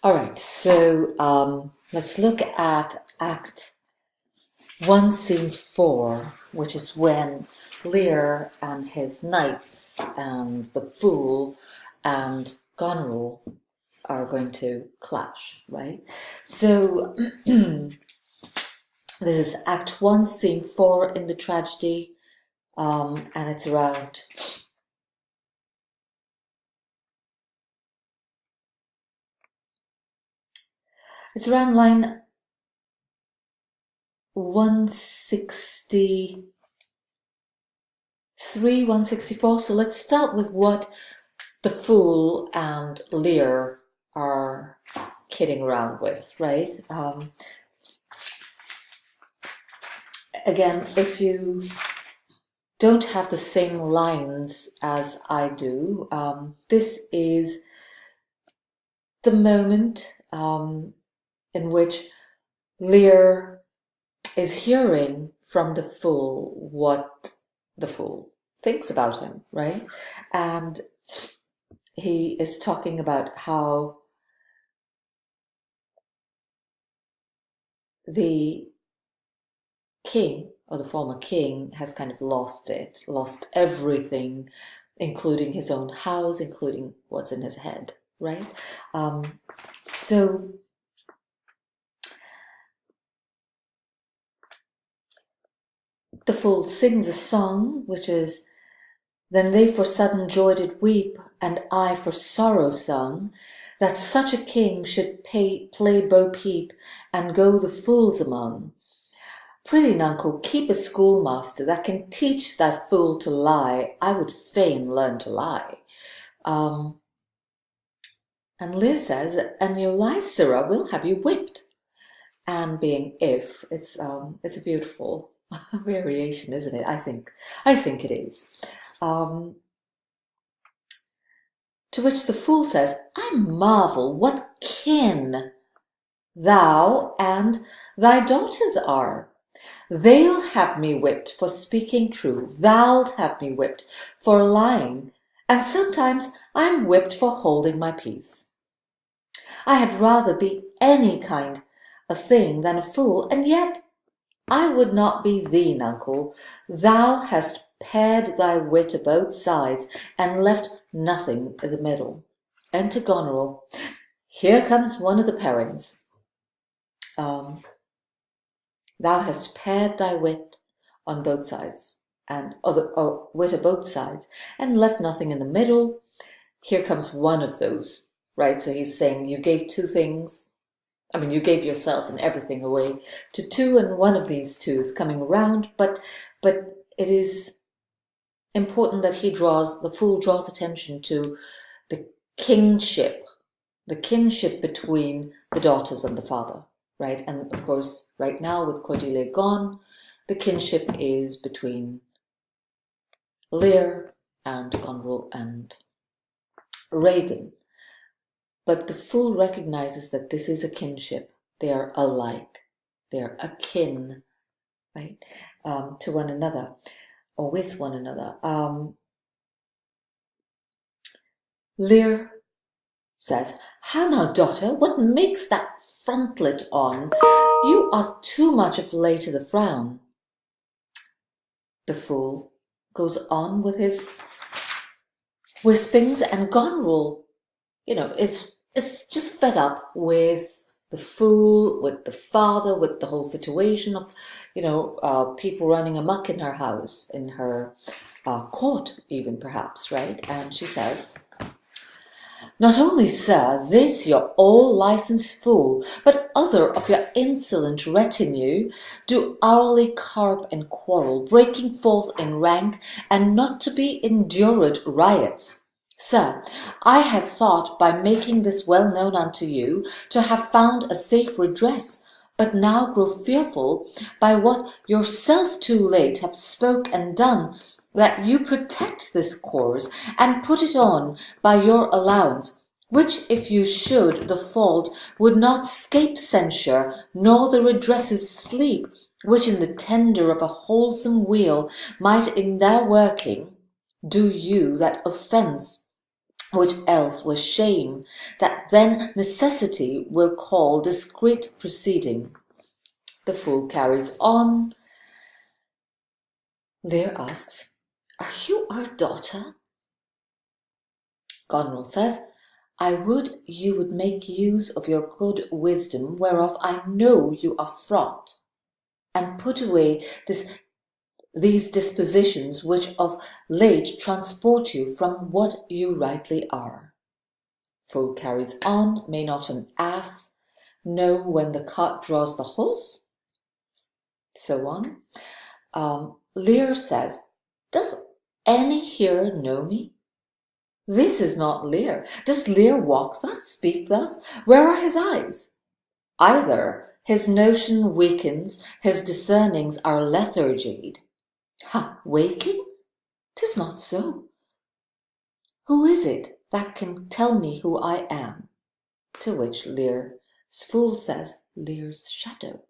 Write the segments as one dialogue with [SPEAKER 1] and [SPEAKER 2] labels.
[SPEAKER 1] All right, so let's look at Act 1, Scene 4, which is when Lear and his knights and the Fool and Goneril are going to clash, right? So this is Act 1, Scene 4 in the tragedy, and it's around line 163, 164. So let's start with what the Fool and Lear are kidding around with, right? Again, if you don't have the same lines as I do, this is the moment in which Lear is hearing from the Fool what the Fool thinks about him, right? And he is talking about how the king, or the former king, has kind of lost everything, including his own house, including what's in his head, right? So the Fool sings a song, which is, "Then they for sudden joy did weep, and I for sorrow sung, that such a king should play bo peep, and go the fools among. Prithee, nuncle, keep a schoolmaster that can teach thy fool to lie. I would fain learn to lie." And Lear says, "And your lie, sirrah, will have you whipped." And being if, it's a beautiful variation, isn't it? I think it is. To which the Fool says, "I marvel what kin thou and thy daughters are. They'll have me whipped for speaking true, thou'lt have me whipped for lying, and sometimes I'm whipped for holding my peace. I had rather be any kind of thing than a fool, and yet I would not be thee, nuncle. Thou hast pared thy wit a both sides, and left nothing in the middle." Enter Goneril. Here comes one of the parings. Thou hast pared thy wit on both sides, and wit on both sides, and left nothing in the middle. Here comes one of those, right? So he's saying you gave two things. I mean, you gave yourself and everything away to two, and one of these two is coming around. But it is important that the Fool draws attention to the kinship between the daughters and the father. Right, and of course, right now with Cordelia gone, the kinship is between Lear and Goneril and Regan. But the Fool recognizes that this is a kinship. They are alike. They are akin, right, to one another, or with one another. Lear says, "How now, daughter, what makes that frontlet on? You are too much of late to the frown." The Fool goes on with his wispings, and Goneril, is just fed up with the Fool, with the father, with the whole situation of, people running amok in her house, in her court even, perhaps, right? And she says, "Not only, sir, this your all-licensed fool, but other of your insolent retinue do hourly carp and quarrel, breaking forth in rank, and not to be endured riots. Sir, I had thought by making this well known unto you to have found a safe redress, but now grow fearful by what yourself too late have spoke and done, that you protect this cause, and put it on by your allowance, which if you should the fault would not scape censure, nor the redresses sleep, which in the tender of a wholesome weal might in their working do you that offence. which else was shame, that then necessity will call discreet proceeding. The fool carries on. Lear asks, "Are you our daughter?" Goneril says, "I would you would make use of your good wisdom, whereof I know you are fraught, and put away these dispositions which of late transport you from what you rightly are." Fool carries on, "May not an ass know when the cart draws the horse?" So on. Lear says, "Does any here know me? This is not Lear. Does Lear walk thus, speak thus? Where are his eyes? Either his notion weakens, his discernings are lethargied. Ha, waking? 'Tis not so. Who is it that can tell me who I am?" To which Lear's fool says, "Lear's shadow."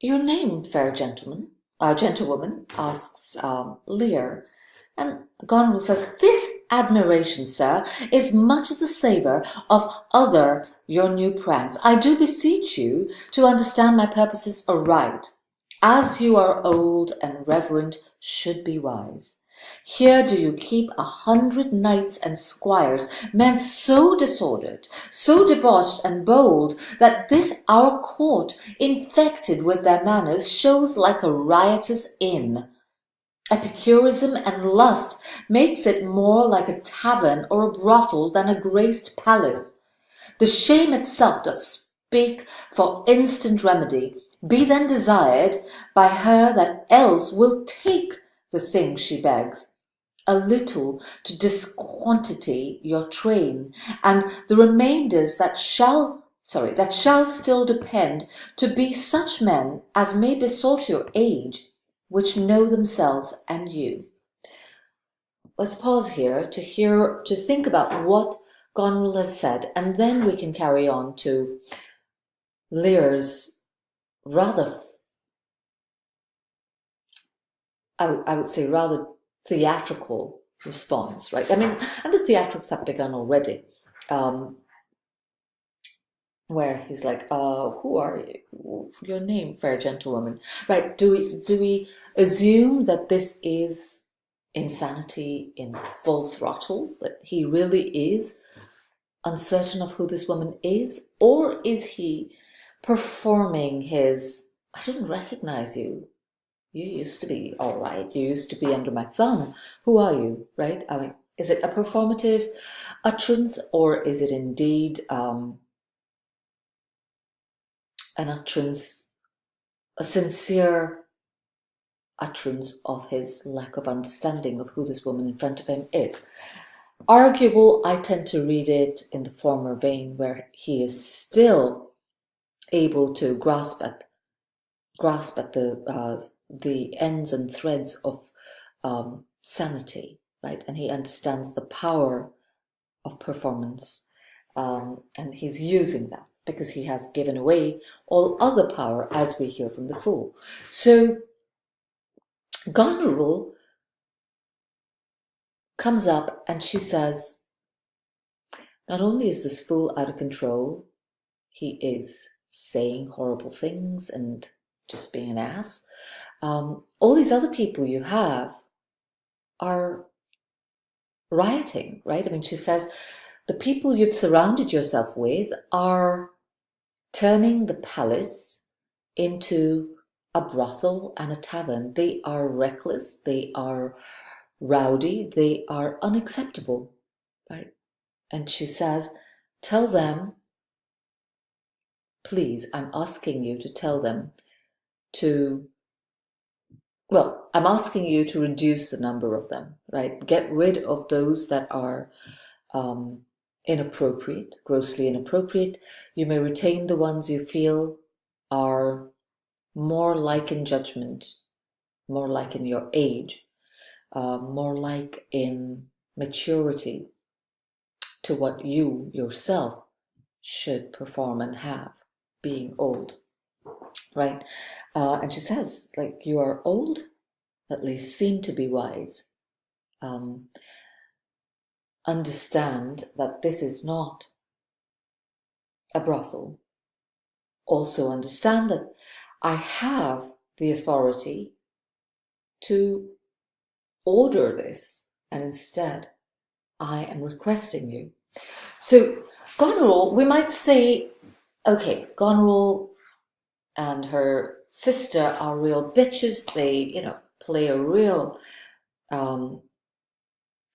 [SPEAKER 1] "Your name, fair gentlewoman?" asks Lear, and Goneril says, "This admiration, sir, is much the savour of other your new pranks. I do beseech you to understand my purposes aright, as you are old and reverend should be wise. Here do you keep 100 knights and squires, men so disordered, so debauched and bold, that this our court, infected with their manners, shows like a riotous inn. Epicurism and lust makes it more like a tavern or a brothel than a graced palace. The shame itself doth speak for instant remedy. Be then desired by her that else will take the thing she begs, a little to disquantity your train, and the remainders that shall still depend, to be such men as may besort your age, which know themselves and you." Let's pause here to think about what Goneril has said, and then we can carry on to Lear's rather, I would say, rather theatrical response, right? I mean, and the theatrics have begun already, where he's like, "Who are you? Your name, fair gentlewoman?" Right? Do we assume that this is insanity in full throttle, that he really is uncertain of who this woman is, or is he performing his, "I didn't recognize you. You used to be all right. You used to be under my thumb. Who are you?" Right? I mean, is it a performative utterance, or is it indeed an utterance, a sincere utterance of his lack of understanding of who this woman in front of him is? Arguable, I tend to read it in the former vein, where he is still able to grasp at the ends and threads of sanity, right? And he understands the power of performance, and he's using that because he has given away all other power, as we hear from the fool. So Goneril comes up and she says, "Not only is this fool out of control, he is saying horrible things and just being an ass. All these other people you have are rioting," right? I mean, she says, "The people you've surrounded yourself with are turning the palace into a brothel and a tavern. They are reckless, they are rowdy, they are unacceptable," right? And she says, "Tell them, please, I'm asking you to tell them I'm asking you to reduce the number of them, right? Get rid of those that are inappropriate, grossly inappropriate. You may retain the ones you feel are more like in judgment, more like in your age, more like in maturity to what you yourself should perform and have, being old," right? And she says, like, "You are old, at least seem to be wise. understand that this is not a brothel. Also understand that I have the authority to order this, and instead I am requesting you. So Goneril, we might say, okay, Goneril and her sister are real bitches. They, play a real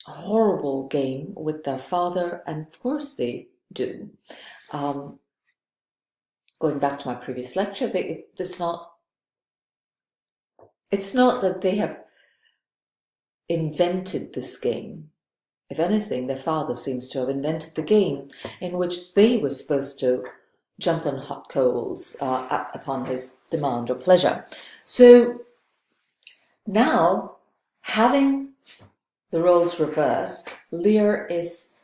[SPEAKER 1] horrible game with their father, and of course they do. Going back to my previous lecture, it's not that they have invented this game. If anything, their father seems to have invented the game in which they were supposed to jump on hot coals upon his demand or pleasure. So now, having the roles reversed, Lear is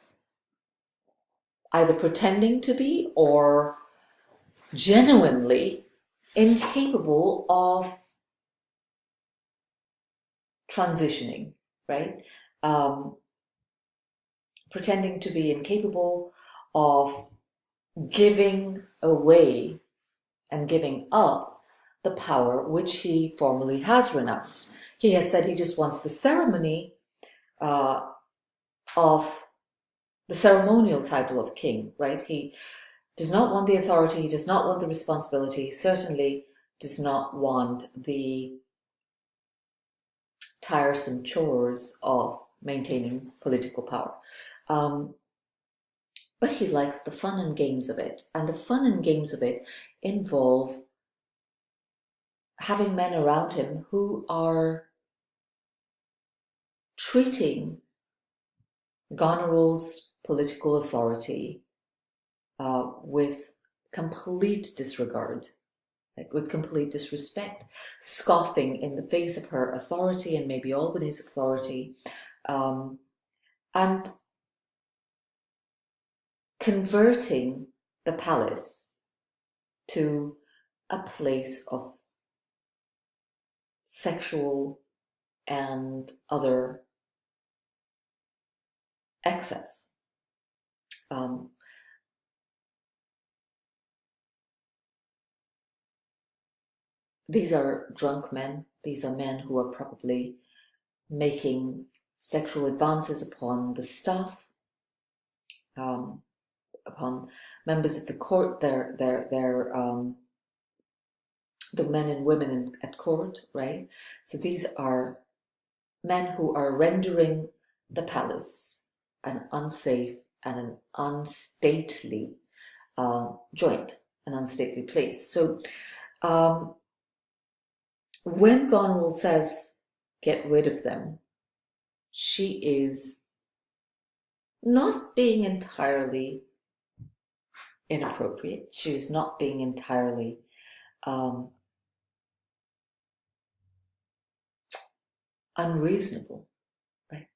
[SPEAKER 1] either pretending to be or genuinely incapable of transitioning, right? Pretending to be incapable of giving away and giving up the power which he formerly has renounced. He has said he just wants the ceremony of the ceremonial title of king, right? He does not want the authority, he does not want the responsibility, he certainly does not want the tiresome chores of maintaining political power. But he likes the fun and games of it, and the fun and games of it involve having men around him who are treating Goneril's political authority with complete disregard, with complete disrespect, scoffing in the face of her authority and maybe Albany's authority, and converting the palace to a place of sexual and other excess. These are drunk men. These are men who are probably making sexual advances upon the staff, upon members of the court, the men and women at court, right? So these are men who are rendering the palace an unsafe and an unstately joint, an unstately place. So when Goneril says, get rid of them, she is not being entirely inappropriate. She is not being entirely unreasonable, right?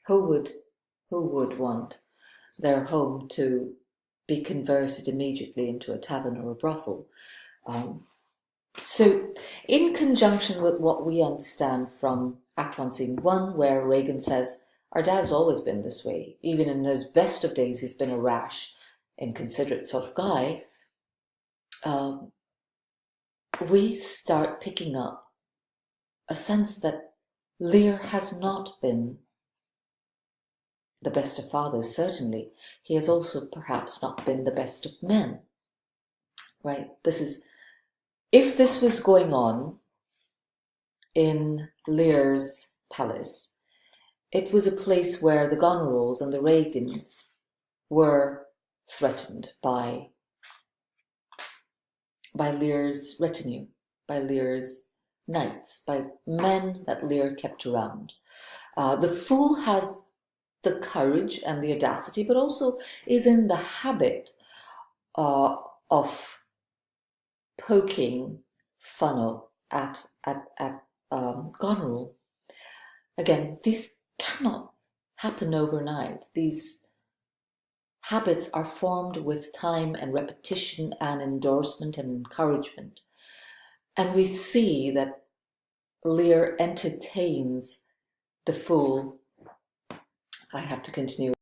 [SPEAKER 1] Who would want their home to be converted immediately into a tavern or a brothel? So in conjunction with what we understand from Act 1, Scene 1, where Regan says, our dad's always been this way. Even in his best of days, he's been a rash, inconsiderate sort of guy. We start picking up a sense that Lear has not been the best of fathers, certainly. He has also perhaps not been the best of men, right? If this was going on in Lear's palace, it was a place where the Gonerils and the Regans were threatened by Lear's retinue, by Lear's knights, by men that Lear kept around. The fool has the courage and the audacity, but also is in the habit of poking fun at Goneril. Again, these cannot happen overnight. These habits are formed with time and repetition and endorsement and encouragement. And we see that Lear entertains the fool. I have to continue.